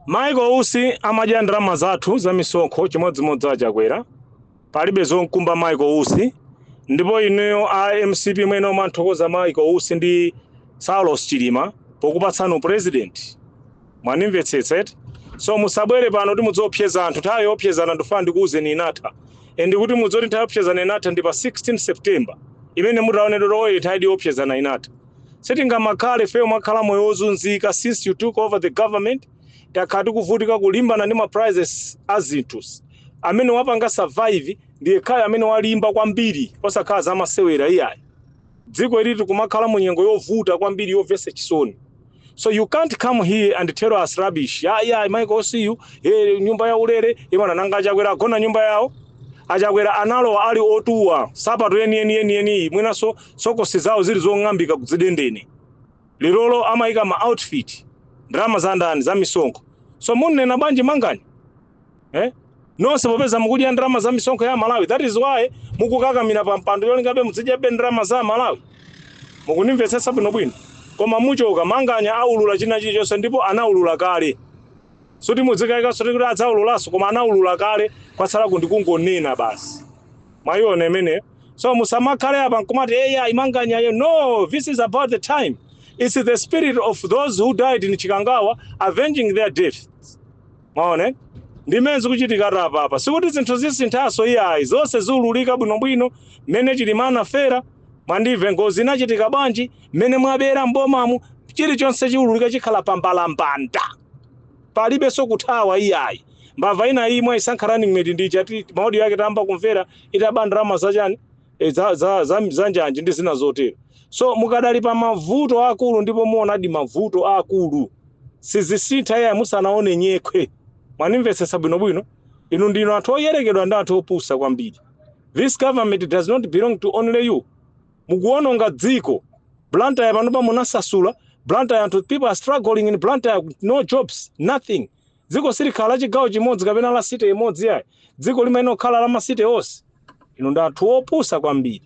Maiko usi amadya ndalama zathu za misonkho chimodzimodzi achakwera palibe zonkumba Maiko usi ndipo ineyo a MCP mwene manthokoza Maiko usi ndi Saulos Chilima pokupatsani president mwanimvetsetsa so musabwere pano kuti mudzopyeza anthu nthawi yopyezana ndifuna ndikuwuzeni inatha and kuti mudzoti nthawi yopyezana inatha ndi pa 16 September imene mutaonedwa loye nthawi yopyezana inatha sitingamakhale feyo makhala moyo wozunzika since you took over the government takati kuvutika kulimbana ndi ma prizes azinthu amene wapanga survive ndiye khaya amene walimba kwambiri osakhala za masewera iyayi dziko ili kumakhala mu nyengo yovuta kwambiri yovesa chisoni. So you can't come here and tell us rubbish. Yeah, Michael, see you. Nyumba ya ulere, imana nanga achakwera gona nyumba yao. Achakwera analo ali otuwa. Sapato yeni. Mwina soko sizao zili zongambika kuzidendeni. Lirolo ama ika ma outfit. Drama za ndani, za misonko. So munne na banji mangani. Nonse popeza mukudya drama za misonko ya Malawi. That is why mukukakamira pa mpando yolingabe muzidyabe drama za Malawi. Mukunimvetsetsa bwino bwino. Koma muchoka manganya aulula china chilichonse ndipo anaulula kale. Soti mudzikaika soti kuti adzaululaso koma anaulula kale kwatsala kundikungonena basi. Mwayiona imene. So musamakhale apa nkumati imanganya no, this is about the time. It's the spirit of those who died in Chikangawa avenging their deaths. Mwaone? Ndimenzi kuchitika apa. Sikuti zinthu zisinthaso iyayi zonse ziululika bwinobwino mene Chilimana fera mwandive ngozi inachitika bwanji mene mwabera mbomamu chilichonse chiululika chikhala pambalambanda palibe sokuthawa iyayi mbava ina imwe isankhalani ng'meti ndichati maudi yake tamba kumvera itabandrama zachani za njanje ndi zina zotero. So mukadali pa mavuto akulu ndipo muonadi mavuto akulu sizisintha iyayi musanaone nyekwe mwanimvetsetsa bwinobwino inu ndino anthu oyerekedwa ndi anthu opusa kwambiri. This government does not belong to only you. Mukuononga dziko Blantyre pano pa munasasula Blantyre anthu people are struggling in Blantyre, no jobs, nothing. Dziko silikhala chigawo chimodzi kapena la city imodzi yayi dziko limene okhala la masite onse ino ndi anthu opusa kwambiri.